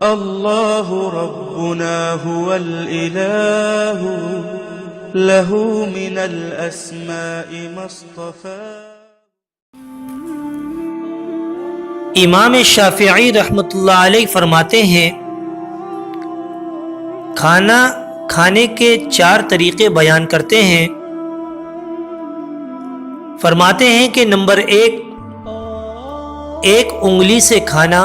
اللہ ربنا هو الإلہ لہ من الاسماء ما اصطفى۔ امام شافعی رحمۃ اللہ علیہ فرماتے ہیں کھانا کھانے کے 4 طریقے بیان کرتے ہیں۔ فرماتے ہیں کہ نمبر 1، ایک انگلی سے کھانا۔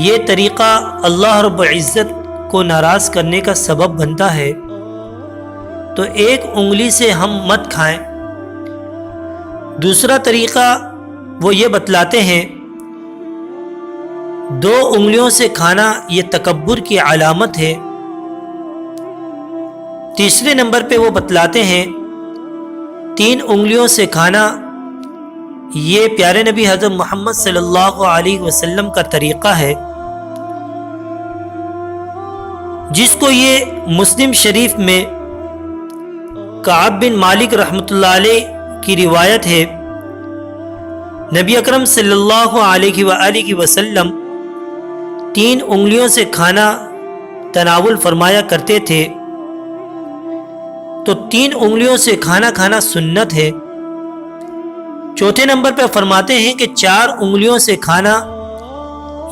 یہ طریقہ اللہ رب العزت کو ناراض کرنے کا سبب بنتا ہے، تو ایک انگلی سے ہم مت کھائیں۔ دوسرا طریقہ وہ یہ بتلاتے ہیں 2 انگلیوں سے کھانا یہ تکبر کی علامت ہے۔ تیسرے نمبر پہ وہ بتلاتے ہیں 3 انگلیوں سے کھانا یہ پیارے نبی حضرت محمد صلی اللہ علیہ وسلم کا طریقہ ہے، جس کو یہ مسلم شریف میں کعب بن مالک رحمۃ اللہ علیہ کی روایت ہے، نبی اکرم صلی اللہ علیہ وآلہ وسلم 3 انگلیوں سے کھانا تناول فرمایا کرتے تھے، تو 3 انگلیوں سے کھانا کھانا سنت ہے۔ چوتھے نمبر پر فرماتے ہیں کہ 4 انگلیوں سے کھانا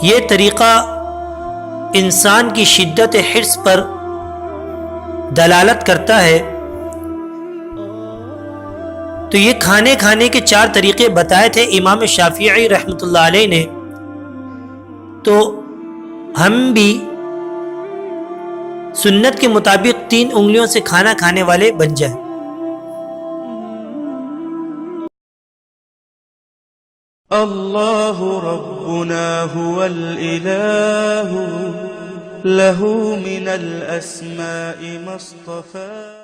یہ طریقہ انسان کی شدت حرص پر دلالت کرتا ہے۔ تو یہ کھانے کے 4 طریقے بتائے تھے امام شافعی رحمۃ اللہ علیہ نے، تو ہم بھی سنت کے مطابق 3 انگلیوں سے کھانا کھانے والے بن جائیں۔ اللہ ربنا هو الإلہ لہ من الاسماء ما اصطفى۔